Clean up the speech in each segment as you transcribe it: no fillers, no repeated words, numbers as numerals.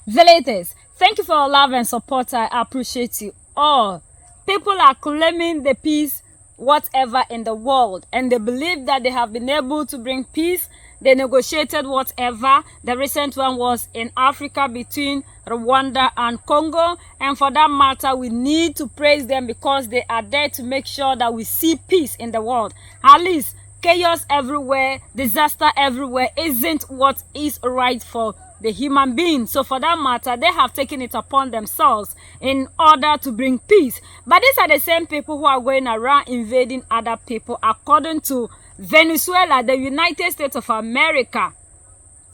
Violators, thank you for your love and support. I appreciate you all. People are claiming the peace whatever in the world, and they believe that they have been able to bring peace. They negotiated whatever. The recent one was in Africa between Rwanda and Congo, and for that matter we need to praise them because they are there to make sure that we see peace in the world. At least chaos everywhere, disaster everywhere isn't what is right for the human being. So for that matter, they have taken it upon themselves in order to bring peace. But these are the same people who are going around invading other people. According to Venezuela, the United States of America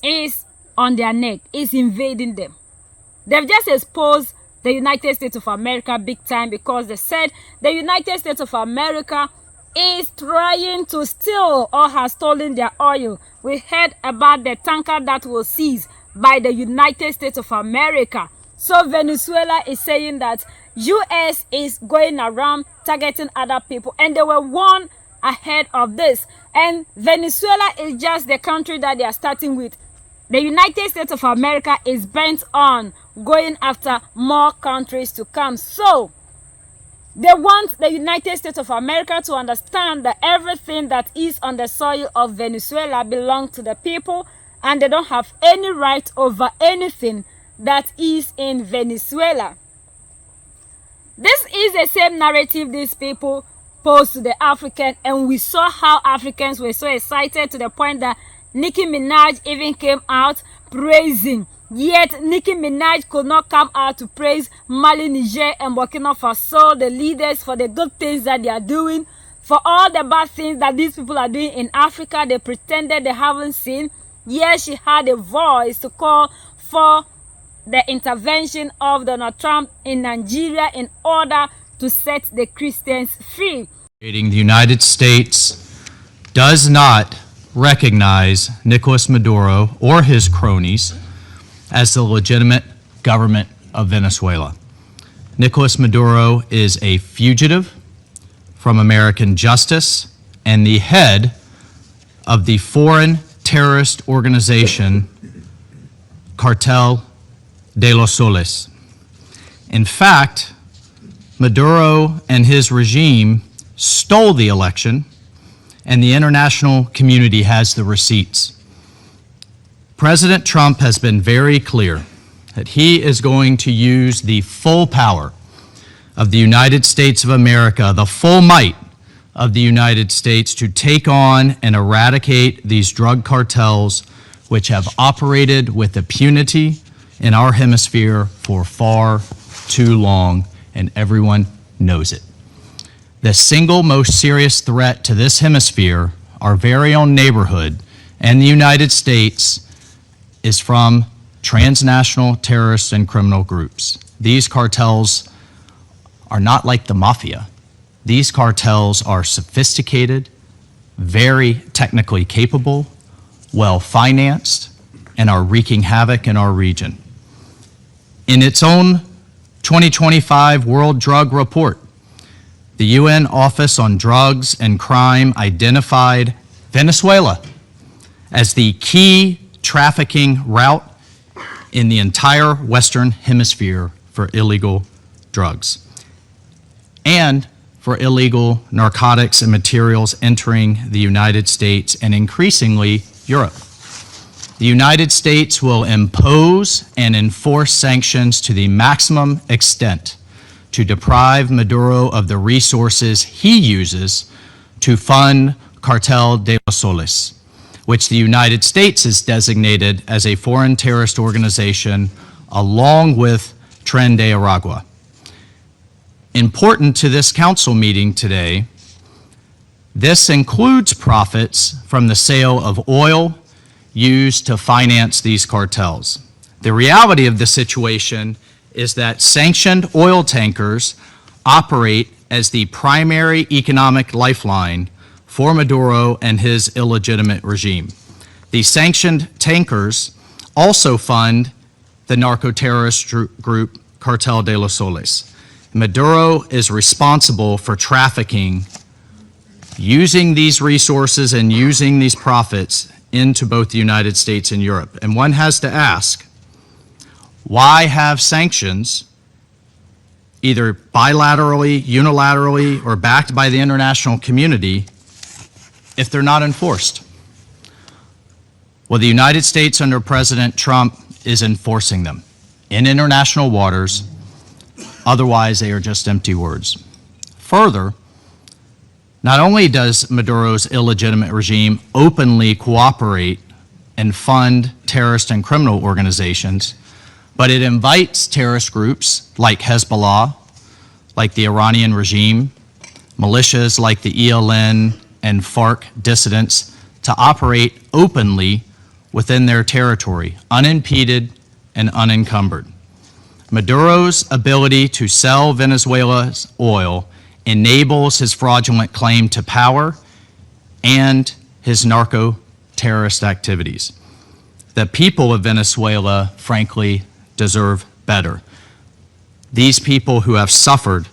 is on their neck, is invading them. They've just exposed the United States of America big time because they said the United States of America is trying to steal or has stolen their oil. We heard about the tanker that was seized by the United States of America. So Venezuela is saying that US is going around targeting other people, and they were warned ahead of this. And Venezuela is just the country that they are starting with. The United States of America is bent on going after more countries to come. So they want the United States of America to understand that everything that is on the soil of Venezuela belongs to the people, and they don't have any right over anything that is in Venezuela. This is the same narrative these people posed to the African, and we saw how Africans were so excited to the point that Nicki Minaj even came out praising. Yet Nicki Minaj could not come out to praise Mali, Niger, and Burkina Faso, the leaders, for the good things that they are doing. For all the bad things that these people are doing in Africa, they pretended they haven't seen. Yes, she had a voice to call for the intervention of Donald Trump in Nigeria in order to set the Christians free. The United States does not recognize Nicolas Maduro or his cronies as the legitimate government of Venezuela. Nicolas Maduro is a fugitive from American justice and the head of the foreign terrorist organization Cartel de los Soles. In fact, Maduro and his regime stole the election, and the international community has the receipts. President Trump has been very clear that he is going to use the full power of the United States of America, the full might of the United States, to take on and eradicate these drug cartels which have operated with impunity in our hemisphere for far too long, and everyone knows it. The single most serious threat to this hemisphere, our very own neighborhood, and the United States, is from transnational terrorists and criminal groups. These cartels are not like the mafia. These cartels are sophisticated, very technically capable, well-financed, and are wreaking havoc in our region. In its own 2025 World Drug Report, the UN Office on Drugs and Crime identified Venezuela as the key trafficking route in the entire Western Hemisphere for illegal drugs and for illegal narcotics and materials entering the United States and increasingly Europe. The United States will impose and enforce sanctions to the maximum extent to deprive Maduro of the resources he uses to fund Cartel de los Soles, which the United States has designated as a foreign terrorist organization, along with Tren de Aragua. Important to this council meeting today, this includes profits from the sale of oil used to finance these cartels. The reality of the situation is that sanctioned oil tankers operate as the primary economic lifeline for Maduro and his illegitimate regime. The sanctioned tankers also fund the narco-terrorist group Cartel de los Soles. Maduro is responsible for trafficking, using these resources and using these profits into both the United States and Europe. And one has to ask, Why have sanctions, either bilaterally, unilaterally, or backed by the international community, if they're not enforced? Well, the United States under President Trump is enforcing them in international waters. Otherwise, they are just empty words. Further, not only does Maduro's illegitimate regime openly cooperate and fund terrorist and criminal organizations, but it invites terrorist groups like Hezbollah, like the Iranian regime, militias like the ELN and FARC dissidents to operate openly within their territory, unimpeded and unencumbered. Maduro's ability to sell Venezuela's oil enables his fraudulent claim to power and his narco-terrorist activities. The people of Venezuela, frankly, deserve better. These people who have suffered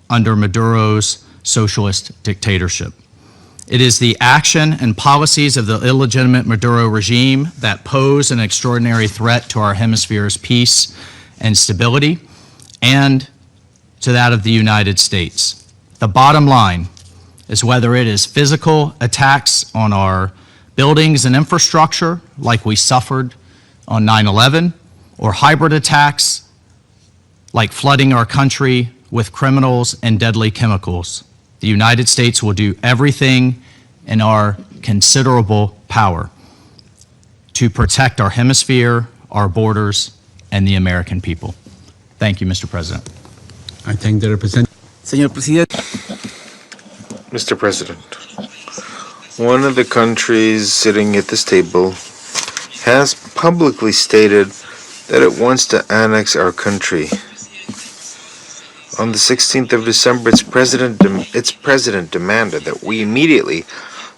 under Maduro's socialist dictatorship. It is the action and policies of the illegitimate Maduro regime that pose an extraordinary threat to our hemisphere's peace and stability, and to that of the United States. The bottom line is whether it is physical attacks on our buildings and infrastructure, like we suffered on 9/11, or hybrid attacks, like flooding our country with criminals and deadly chemicals. The United States will do everything in our considerable power to protect our hemisphere, our borders, and the American people. Thank you, Mr. President. I thank the representative. Señor Presidente. Mr. President, one of the countries sitting at this table has publicly stated that it wants to annex our country. On the 16th of December, its president demanded that we immediately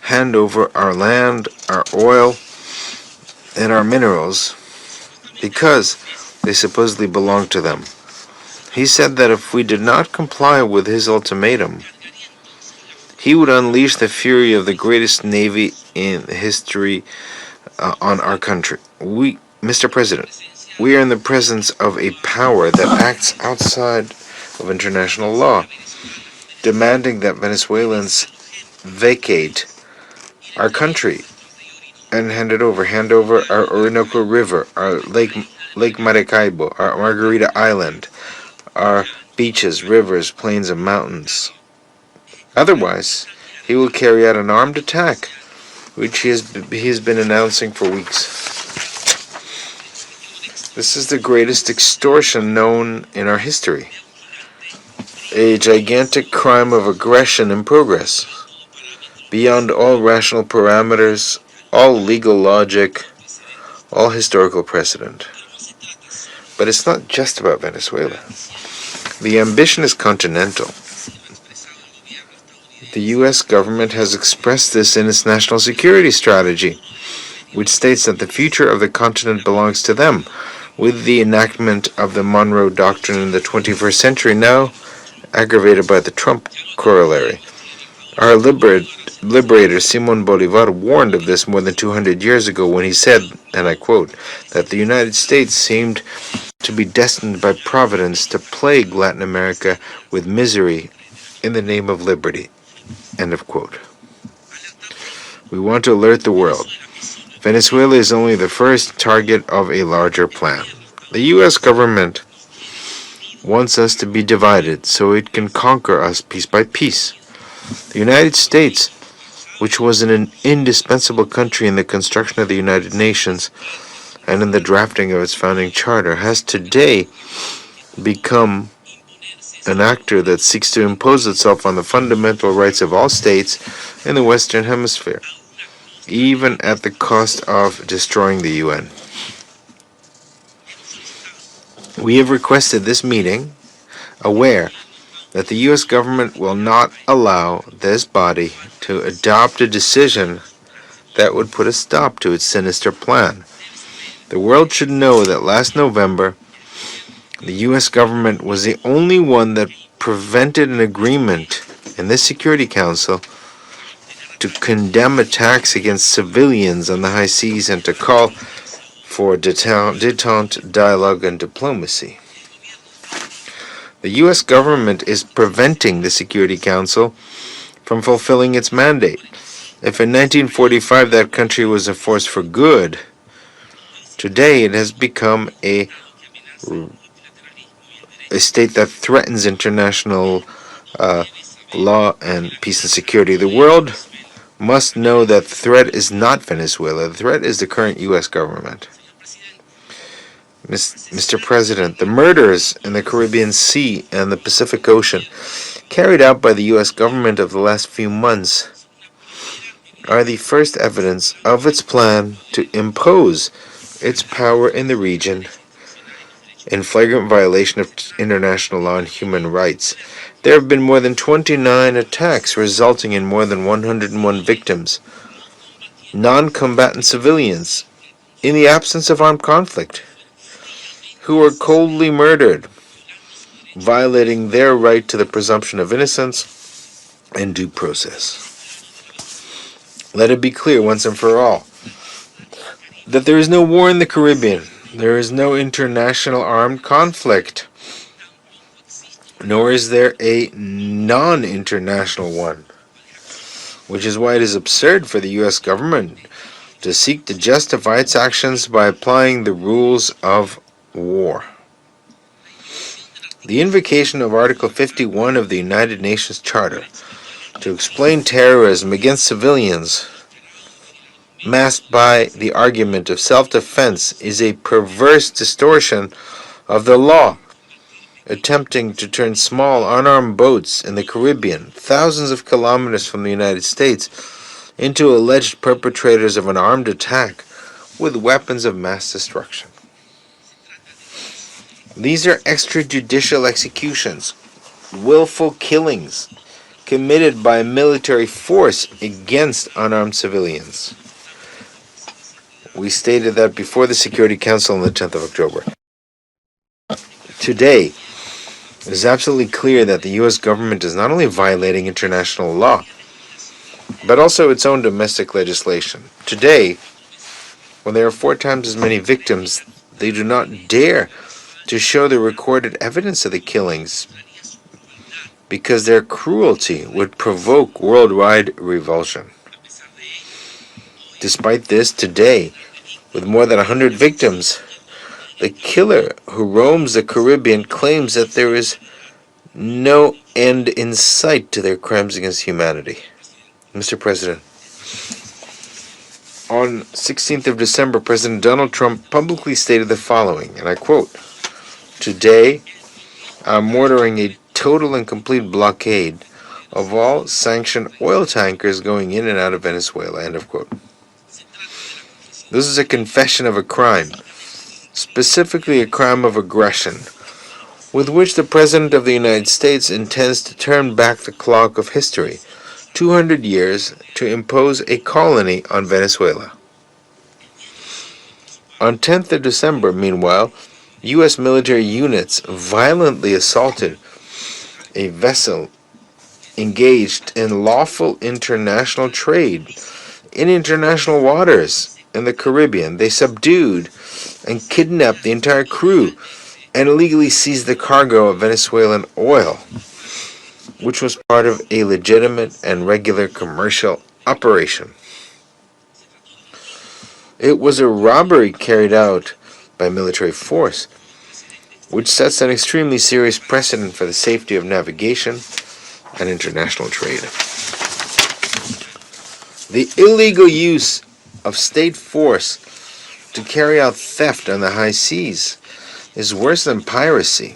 hand over our land, our oil, and our minerals because they supposedly belong to them. He said that if we did not comply with his ultimatum, he would unleash the fury of the greatest navy in history on our country. Mr. President, we are in the presence of a power that acts outside of international law, demanding that Venezuelans vacate our country and hand over our Orinoco River, our Lake Maracaibo, our Margarita Island, our beaches, rivers, plains, and mountains. Otherwise, he will carry out an armed attack, which he has been announcing for weeks. This is the greatest extortion known in our history. A gigantic crime of aggression in progress, beyond all rational parameters, all legal logic, all historical precedent. But it's not just about Venezuela. The ambition is continental. The U.S. government has expressed this in its national security strategy, which states that the future of the continent belongs to them, with the enactment of the Monroe Doctrine in the 21st century now aggravated by the Trump corollary. Our liberator Simon Bolivar warned of this more than 200 years ago when he said, and I quote, that the United States seemed to be destined by Providence to plague Latin America with misery in the name of liberty. End of quote. We want to alert the world. Venezuela is only the first target of a larger plan. The U.S. government wants us to be divided so it can conquer us piece by piece. The United States, which was an indispensable country in the construction of the United Nations and in the drafting of its founding charter, has today become an actor that seeks to impose itself on the fundamental rights of all states in the Western Hemisphere, even at the cost of destroying the UN. We have requested this meeting, aware that the U.S. government will not allow this body to adopt a decision that would put a stop to its sinister plan. The world should know that last November, the U.S. government was the only one that prevented an agreement in the Security Council to condemn attacks against civilians on the high seas and to call for detente, dialogue, and diplomacy. The U.S. government is preventing the Security Council from fulfilling its mandate. If in 1945 that country was a force for good, today it has become a state that threatens international law and peace and security. The world must know that the threat is not Venezuela. The threat is the current U.S. government. Mr. President, the murders in the Caribbean Sea and the Pacific Ocean carried out by the U.S. government of the last few months are the first evidence of its plan to impose its power in the region in flagrant violation of international law and human rights. There have been more than 29 attacks resulting in more than 101 victims, non-combatant civilians, in the absence of armed conflict, who were coldly murdered, violating their right to the presumption of innocence and due process. Let it be clear once and for all that there is no war in the Caribbean. There is no international armed conflict, nor is there a non-international one, which is why it is absurd for the U.S. government to seek to justify its actions by applying the rules of war. The invocation of Article 51 of the United Nations Charter to explain terrorism against civilians, masked by the argument of self-defense, is a perverse distortion of the law, attempting to turn small unarmed boats in the Caribbean, thousands of kilometers from the United States, into alleged perpetrators of an armed attack with weapons of mass destruction. These are extrajudicial executions, willful killings committed by military force against unarmed civilians. We stated that before the Security Council on the 10th of October. Today, it is absolutely clear that the U.S. government is not only violating international law, but also its own domestic legislation. Today, when there are 4 times as many victims, they do not dare to show the recorded evidence of the killings because their cruelty would provoke worldwide revulsion. Despite this, today, with more than 100 victims, the killer who roams the Caribbean claims that there is no end in sight to their crimes against humanity. Mr. President, on 16th of December, President Donald Trump publicly stated the following, and I quote, "Today, I'm ordering a total and complete blockade of all sanctioned oil tankers going in and out of Venezuela," end of quote. This is a confession of a crime, specifically a crime of aggression, with which the President of the United States intends to turn back the clock of history 200 years to impose a colony on Venezuela. On 10th of December, meanwhile, U.S. military units violently assaulted a vessel engaged in lawful international trade in international waters in the Caribbean. They subdued and kidnapped the entire crew and illegally seized the cargo of Venezuelan oil, which was part of a legitimate and regular commercial operation. It was a robbery carried out by military force, which sets an extremely serious precedent for the safety of navigation and international trade. The illegal use of state force to carry out theft on the high seas is worse than piracy,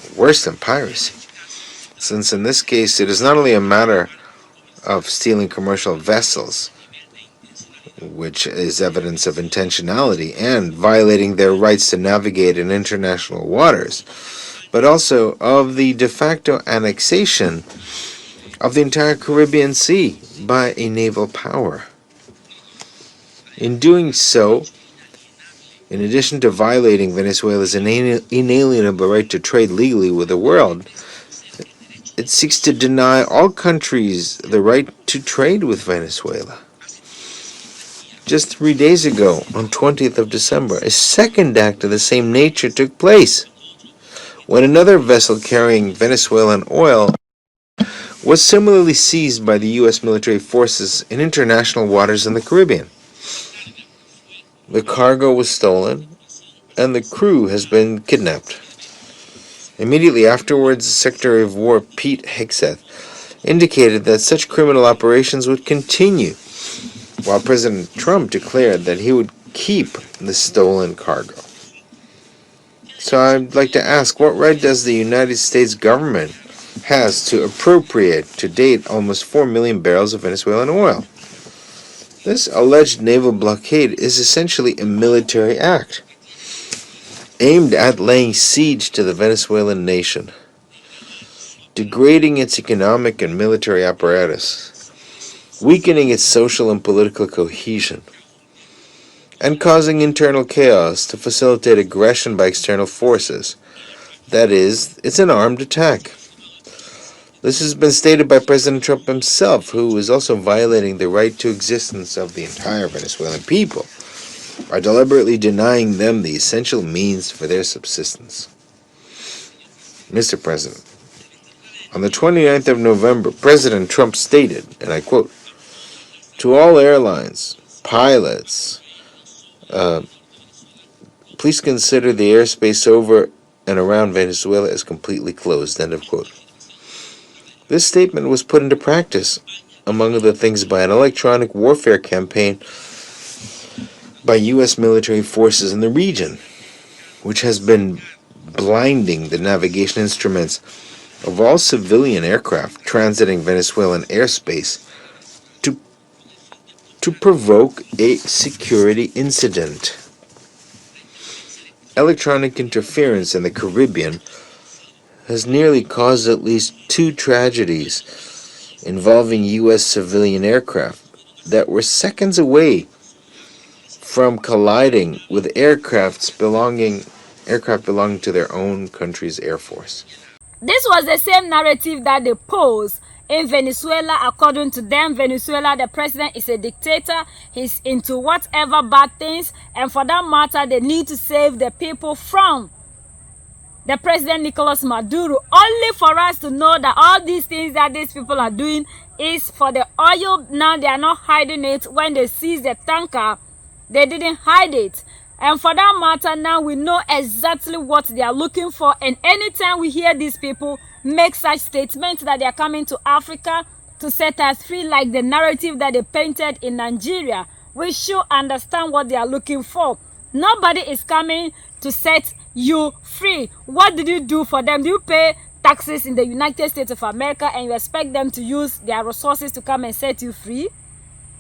since in this case it is not only a matter of stealing commercial vessels, which is evidence of intentionality and violating their rights to navigate in international waters, but also of the de facto annexation of the entire Caribbean Sea by a naval power. In doing so, in addition to violating Venezuela's inalienable right to trade legally with the world, it seeks to deny all countries the right to trade with Venezuela. Just 3 days ago, on 20th of December, a second act of the same nature took place, when another vessel carrying Venezuelan oil was similarly seized by the U.S. military forces in international waters in the Caribbean. The cargo was stolen, and the crew has been kidnapped. Immediately afterwards, Secretary of War Pete Hegseth indicated that such criminal operations would continue, while President Trump declared that he would keep the stolen cargo. So I'd like to ask, what right does the United States government has to appropriate to date almost 4 million barrels of Venezuelan oil? This alleged naval blockade is essentially a military act aimed at laying siege to the Venezuelan nation, degrading its economic and military apparatus, weakening its social and political cohesion, and causing internal chaos to facilitate aggression by external forces. That is, it's an armed attack. This has been stated by President Trump himself, who is also violating the right to existence of the entire Venezuelan people by deliberately denying them the essential means for their subsistence. Mr. President, on the 29th of November, President Trump stated, and I quote, "To all airlines, pilots, please consider the airspace over and around Venezuela as completely closed," end of quote. This statement was put into practice, among other things, by an electronic warfare campaign by U.S. military forces in the region, which has been blinding the navigation instruments of all civilian aircraft transiting Venezuelan airspace to provoke a security incident. Electronic interference in the Caribbean has nearly caused at least 2 tragedies involving U.S. civilian aircraft that were seconds away from colliding with aircraft belonging to their own country's air force. This was the same narrative that they posed in Venezuela. According to them, Venezuela, the president is a dictator. He's into whatever bad things, and for that matter, they need to save the people from the president Nicolas Maduro, only for us to know that all these things that these people are doing is for the oil. Now they are not hiding it. When they seized the tanker, they didn't hide it. And for that matter, now we know exactly what they are looking for. And anytime we hear these people make such statements that they are coming to Africa to set us free, like the narrative that they painted in Nigeria, we should understand what they are looking for. Nobody is coming to set you free. What did you do for them? Do you pay taxes in the United States of America and you expect them to use their resources to come and set you free?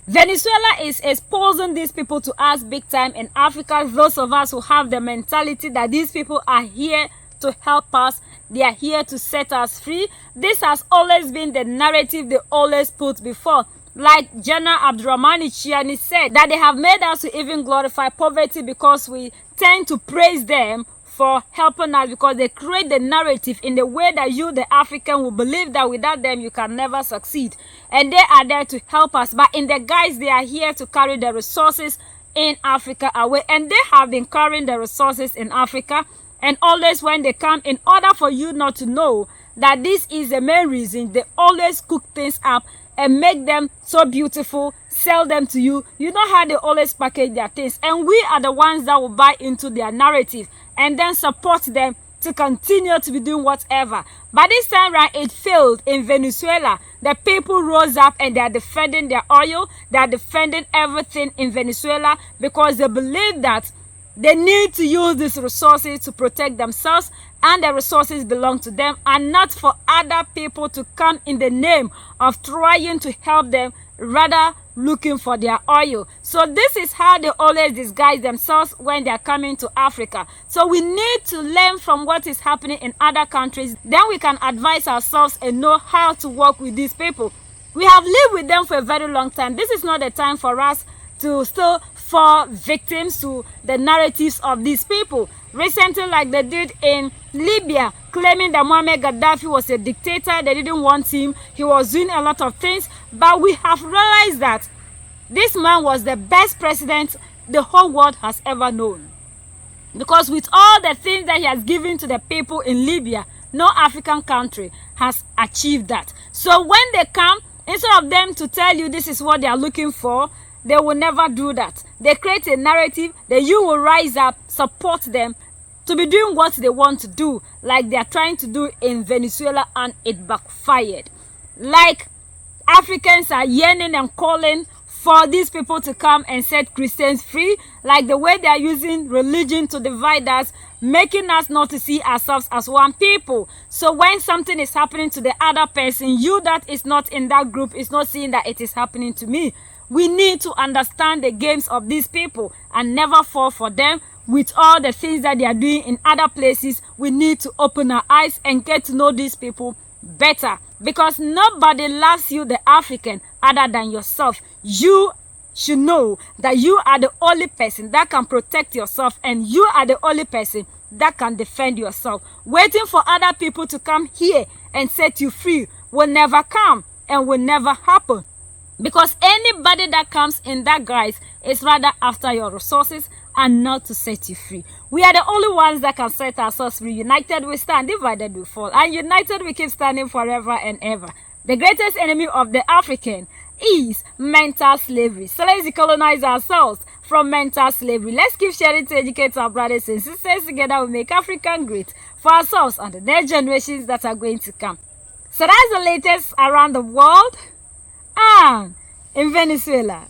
Venezuela is exposing these people to us big time in Africa. Those of us who have the mentality that these people are here to help us, they are here to set us free. This has always been the narrative they always put before. Like General Abdurrahmani Chiani said, that they have made us to even glorify poverty because we tend to praise them for helping us, because they create the narrative in the way that you, the African, will believe that without them you can never succeed. And they are there to help us, but in the guise they are here to carry the resources in Africa away. And they have been carrying the resources in Africa, and always when they come, in order for you not to know that this is the main reason, they always cook things up and make them so beautiful, sell them to you. You know how they always package their things, and we are the ones that will buy into their narrative and then support them to continue to be doing whatever. But this time around, it failed in Venezuela. The people rose up and they are defending their oil. They are defending everything in Venezuela because they believe that they need to use these resources to protect themselves, and the resources belong to them and not for other people to come in the name of trying to help them, rather looking for their oil. So this is how they always disguise themselves when they are coming to Africa. So we need to learn from what is happening in other countries. Then we can advise ourselves and know how to work with these people. We have lived with them for a very long time. This is not the time for us to still fall victims to the narratives of these people. Recently, like they did in Libya, claiming that Muammar Gaddafi was a dictator, they didn't want him, he was doing a lot of things. But we have realized that This man was the best president the whole world has ever known. Because with all the things that he has given to the people in Libya, no African country has achieved that. So when they come, instead of them to tell you this is what they are looking for, they will never do that. They create a narrative that you will rise up, support them to be doing what they want to do, like they are trying to do in Venezuela, and it backfired. Like Africans are yearning and calling for these people to come and set Christians free, like the way they are using religion to divide us, making us not to see ourselves as one people. So when something is happening to the other person, you that is not in that group is not seeing that it is happening to me. We need to understand the games of these people and never fall for them. With all the things that they are doing in other places, we need to open our eyes and get to know these people better, because nobody loves you, the African, other than yourself. You should know that you are the only person that can protect yourself, and you are the only person that can defend yourself. Waiting for other people to come here and set you free will never come and will never happen, because anybody that comes in that guise is rather after your resources and not to set you free. We are the only ones that can set ourselves free. United we stand, divided we fall, and united we keep standing forever and ever. The greatest enemy of the African is mental slavery. So let's decolonize ourselves from mental slavery. Let's keep sharing to educate our brothers and sisters. Together we make Africa great for ourselves and the next generations that are going to come. So that's the latest around the world and in Venezuela.